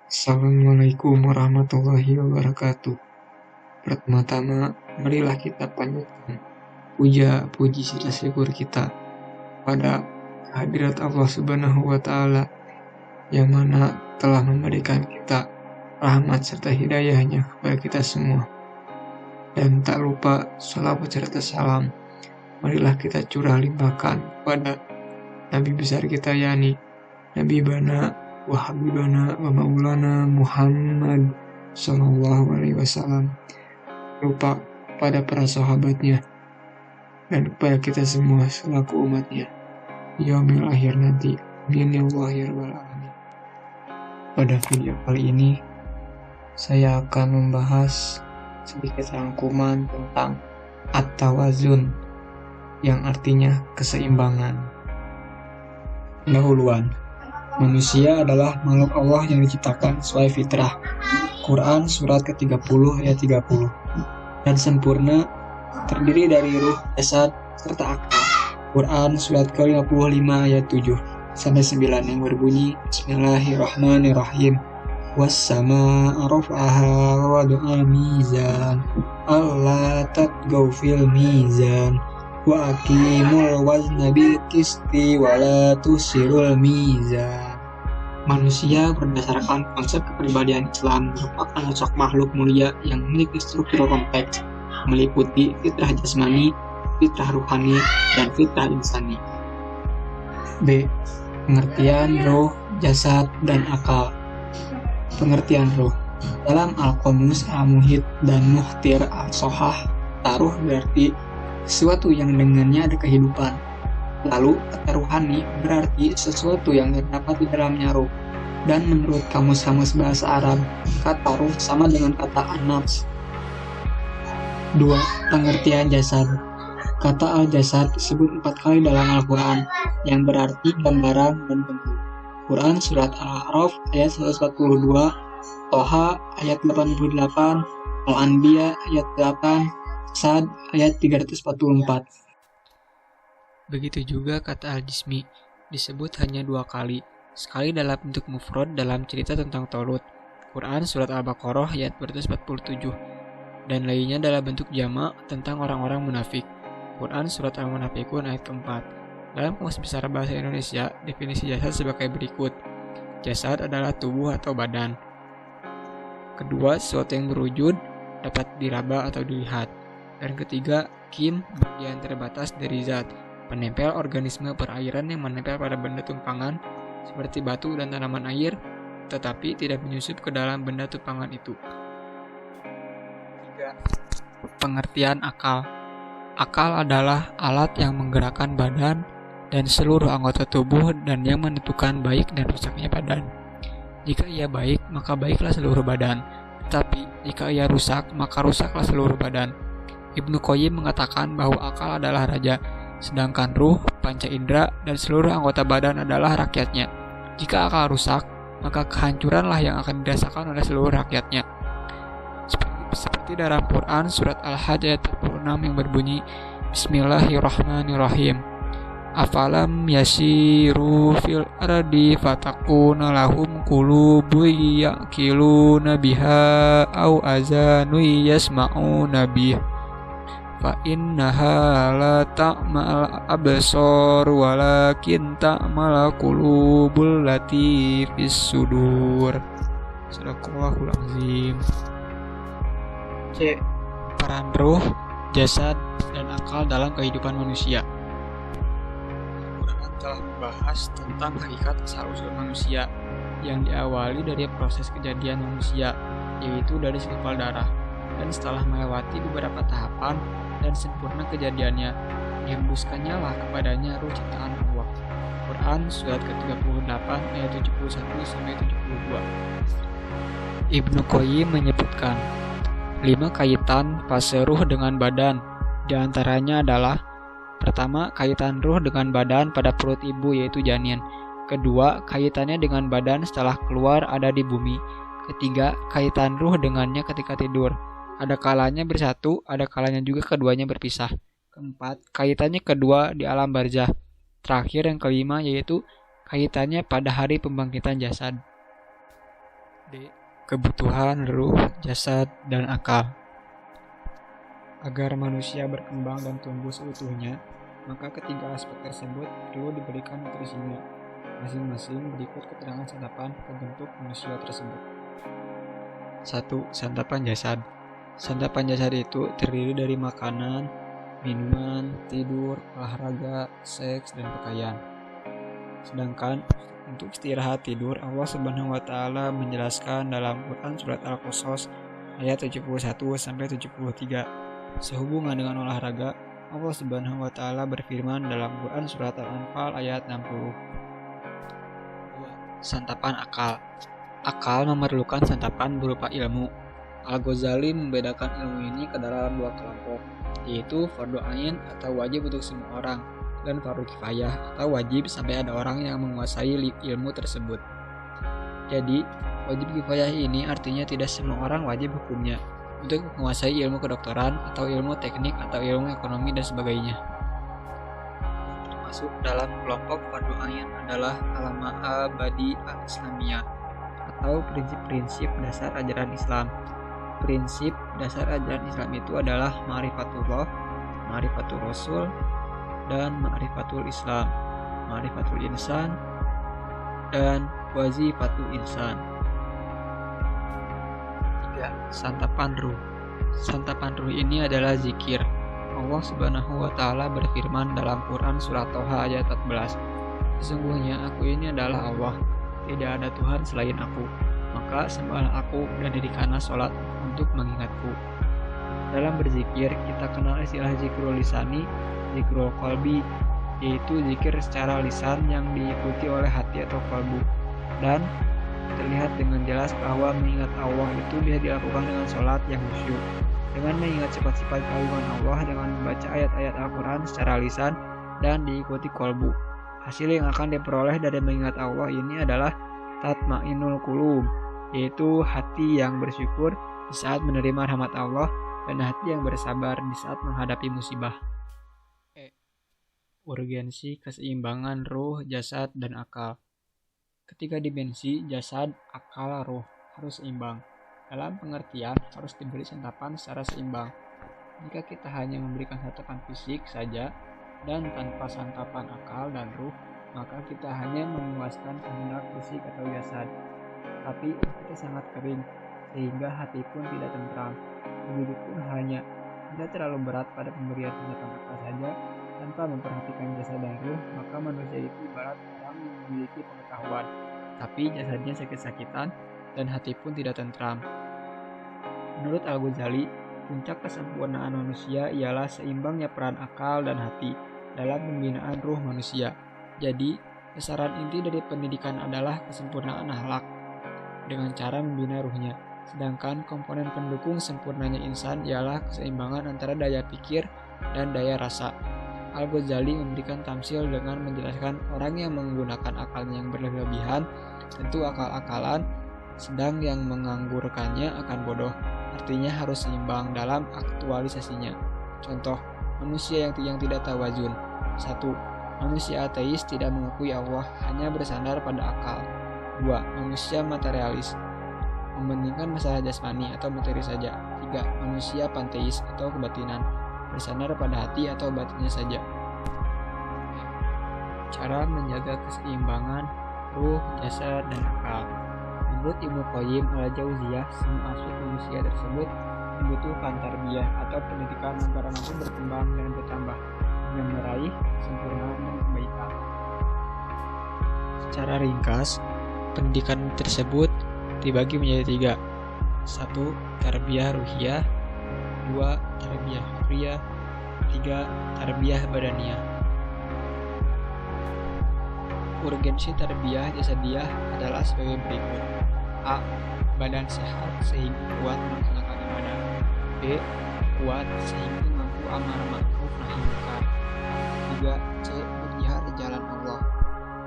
Assalamualaikum warahmatullahi wabarakatuh. Pertama-tama, marilah kita panjatkan puja, puji, serta syukur kita pada kehadirat Allah Subhanahu wa Ta'ala yang mana telah memberikan kita rahmat serta hidayahnya kepada kita semua. Dan tak lupa salawat serta salam, marilah kita curah limpahkan kepada Nabi besar kita, yakni Nabi Bana wa Habibana wa Maulana Muhammad Sallallahu Alaihi Wasallam, lupa pada para sahabatnya dan kepada kita semua selaku umatnya di yaumil akhir nanti. Amin ya Allah ya Rabbal Alamin. Pada video kali ini saya akan membahas sedikit rangkuman tentang at-tawazun yang artinya keseimbangan. Pendahuluan. Manusia adalah makhluk Allah yang diciptakan sesuai fitrah. Quran surat ke-30 ayat 30. Dan sempurna, terdiri dari ruh, jasad, serta akal. Quran surat ke-55 ayat 7 sampai 9 yang berbunyi Bismillahirrahmanirrahim. Was-samaa'a rafa'aha wa wada'a mizan alla tatghaw fil mizan wa aqimul wazna bil qisti wa la tusirul mizan. Manusia berdasarkan konsep kepribadian Islam merupakan sosok makhluk mulia yang memiliki struktur kompleks, meliputi fitrah jasmani, fitrah ruhani, dan fitrah insani. B. Pengertian ruh, jasad, dan akal. Pengertian ruh. Dalam Al-Qamus Al-Muhit dan Muhtir Al-Sohah, taruh berarti sesuatu yang dengannya ada kehidupan. Lalu, kata ruhani berarti sesuatu yang terdapat di dalamnya ruh. Dan menurut kamus-kamus bahasa Arab, kata ruh sama dengan kata an-nafs. 2. Pengertian jasad. Kata al-jasad disebut 4 kali dalam Al-Quran, yang berarti gambaran dan bentuk. Quran surat Al-A'raf ayat 142, Toha ayat 88, Al-Anbiya ayat 8, Sad ayat 344. Begitu juga kata al-jismi disebut hanya 2 kali, sekali dalam bentuk mufrad dalam cerita tentang Talut, Quran surat Al-Baqarah ayat 247, dan lainnya dalam bentuk jamak tentang orang-orang munafik, Quran surat Al-Munafikun ayat keempat. Dalam Kamus Besar Bahasa Indonesia, definisi jasad sebagai berikut. Jasad adalah tubuh atau badan. Kedua, sesuatu yang berwujud dapat diraba atau dilihat. Dan ketiga, kim, bagian terbatas dari zat, penempel organisme perairan yang menempel pada benda tumpangan seperti batu dan tanaman air, tetapi tidak menyusup ke dalam benda tumpangan itu. 3. Pengertian akal. Akal adalah alat yang menggerakkan badan dan seluruh anggota tubuh dan yang menentukan baik dan rusaknya badan. Jika ia baik, maka baiklah seluruh badan. Tetapi jika ia rusak, maka rusaklah seluruh badan. Ibnu Qayyim mengatakan bahwa akal adalah raja, sedangkan ruh, panca indera, dan seluruh anggota badan adalah rakyatnya. Jika akal rusak, maka kehancuranlah yang akan dirasakan oleh seluruh rakyatnya. Seperti dalam Quran surat Al-Hajj ayat 46 yang berbunyi Bismillahirrahmanirrahim. Afalam yasiru fil ardi fatakuna lahum qulubun yaqiluna biha au azanu yasma'una biha fa innaha la ta'mal absar walakin ta'mal qulubul lati fis sudur. Sadaqallahul azim. C. Peran ruh, jasad, dan akal dalam kehidupan manusia. Quran telah membahas tentang hakikat asal-usul manusia yang diawali dari proses kejadian manusia, yaitu dari segumpal darah, dan setelah melewati beberapa tahapan dan sempurna kejadiannya, dihembuskannya lah kepadanya ruh ciptaan Allah. Quran surat ke-38 ayat 71-72. Ibnu Qayyim menyebutkan 5 kaitan fase ruh dengan badan. Di antaranya adalah: pertama, kaitan ruh dengan badan pada perut ibu yaitu janin. Kedua, kaitannya dengan badan setelah keluar ada di bumi. Ketiga, kaitan ruh dengannya ketika tidur. Ada kalanya bersatu, ada kalanya juga keduanya berpisah. Keempat, kaitannya kedua di alam barzah. Terakhir yang kelima yaitu kaitannya pada hari pembangkitan jasad. D. Kebutuhan ruh, jasad, dan akal. Agar manusia berkembang dan tumbuh seutuhnya, maka ketiga aspek tersebut perlu diberikan nutrisinya. Masing-masing berikut keterangan santapan pembentuk manusia tersebut. 1. Santapan jasad. Santapan jasad itu terdiri dari makanan, minuman, tidur, olahraga, seks, dan pakaian. Sedangkan untuk istirahat tidur, Allah Subhanahu wa taala menjelaskan dalam Quran surat Al-Qasas ayat 71-73. Sehubungan dengan olahraga, Allah Subhanahu wa taala berfirman dalam Quran surat Al-Anfal ayat 60. 2. Santapan akal. Akal memerlukan santapan berupa ilmu. Al-Ghazali membedakan ilmu ini ke dalam dua kelompok, yaitu fardu ain atau wajib untuk semua orang, dan fardu kifayah atau wajib sampai ada orang yang menguasai ilmu tersebut. Jadi, wajib kifayah ini artinya tidak semua orang wajib hukumnya untuk menguasai ilmu kedokteran atau ilmu teknik atau ilmu ekonomi dan sebagainya. Termasuk dalam kelompok fardu ain adalah al-ma'al badi al-islamiyah atau prinsip-prinsip dasar ajaran Islam. Prinsip dasar ajaran Islam itu adalah ma'rifatullah, ma'rifatul rasul, dan ma'rifatul Islam, ma'rifatul insan, dan wazifatul insan. 3. Santapan ruh. Santapan ruh ini adalah zikir. Allah Subhanahu wa taala berfirman dalam Quran surat Toha ayat 14. Sesungguhnya aku ini adalah Allah, tidak ada Tuhan selain aku. Maka sembahlah aku dan dirikanlah sholat untuk mengingatku. Dalam berzikir, kita kenal istilah zikrul lisani, zikrul qalbi, yaitu zikir secara lisan yang diikuti oleh hati atau qalbu. Dan terlihat dengan jelas bahwa mengingat Allah itu bisa dilakukan dengan sholat yang khusyuk, dengan mengingat sifat-sifat keagungan Allah dengan membaca ayat-ayat Al-Quran secara lisan dan diikuti qalbu. Hasil yang akan diperoleh dari mengingat Allah ini adalah tatmainul qulub, yaitu hati yang bersyukur di saat menerima rahmat Allah dan hati yang bersabar di saat menghadapi musibah. Urgensi keseimbangan ruh, jasad, dan akal. Ketika dimensi jasad, akal, ruh harus seimbang. Dalam pengertian harus diberi santapan secara seimbang. Jika kita hanya memberikan santapan fisik saja dan tanpa santapan akal dan ruh, maka kita hanya memuaskan kehendak fisik atau jasad. Tapi kita sangat kering, sehingga hati pun tidak tentram. Begitupun hanya tidak terlalu berat pada pemberian santapan akal saja, tanpa memperhatikan jasad dan ruh, maka manusia itu ibarat orang yang memiliki pengetahuan, tapi jasadnya sakit-sakitan dan hati pun tidak tentram. Menurut Al-Ghazali, puncak kesempurnaan manusia ialah seimbangnya peran akal dan hati dalam pembinaan ruh manusia. Jadi, besaran inti dari pendidikan adalah kesempurnaan akhlak dengan cara membina ruhnya. Sedangkan komponen pendukung sempurnanya insan ialah keseimbangan antara daya pikir dan daya rasa. Al-Ghazali memberikan tamsil dengan menjelaskan orang yang menggunakan akalnya yang berlebihan tentu akal-akalan, sedang yang menganggurkannya akan bodoh. Artinya harus seimbang dalam aktualisasinya. Contoh, manusia yang tidak tawazun. 1. Manusia ateis tidak mengakui Allah, hanya bersandar pada akal. 2. Manusia materialis, membandingkan masalah jasmani atau materi saja. 3. Manusia panteis atau kebatinan, bersandar pada hati atau batinnya saja. Cara menjaga keseimbangan ruh, jasad, dan akal. Menurut Ibnu Qayyim al-Jauziyah, semua aspek manusia tersebut membutuhkan tarbiyah atau pendidikan agar mampu berkembang dan bertambah dengan meraih kesempurnaan dan kebaikan. Secara ringkas, pendidikan tersebut dibagi menjadi 3. 1. Tarbiyah ruhiyah, 2. Tarbiyah fikriyah, 3. Tarbiyah badaniyah. Urgensi tarbiyah jasadiyah adalah sebagai berikut. A. Badan sehat sehingga kuat melaksanakan ibadah. B. Kuat sehingga mampu amar ma'ruf nahi munkar. 3. C. Berjihad di jalan Allah.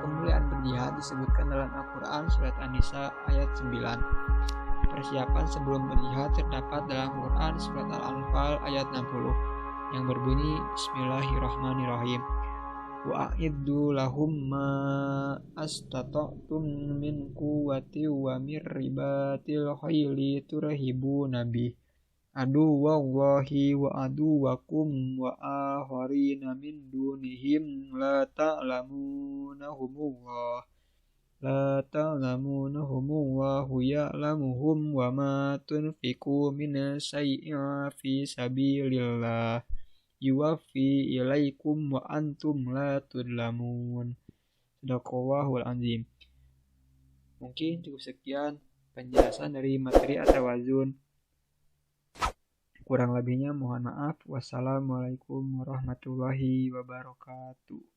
Kemuliaan berjihad disebutkan dalam Al-Quran surat An-Nisa ayat 9. Persiapan sebelum berjihad terdapat dalam Quran surat Al-Anfal ayat 60 yang berbunyi Bismillahirrahmanirrahim. wa a'iddu lahum ma astata'tum min quwwati wa mir ribatil khayli turhibuna bih aduwallahi wa aduwakum wa akharina min dunihim la ta'lamunahumullahu ya'lamuhum wa ma tunfiqu min syai'in fi sabilillah yuwaffi ilaikum wa antum la tudlamun. Sadaqallahul azim. Mungkin cukup sekian penjelasan dari materi at-tawazun. Kurang lebihnya mohon maaf. Wassalamualaikum warahmatullahi wabarakatuh.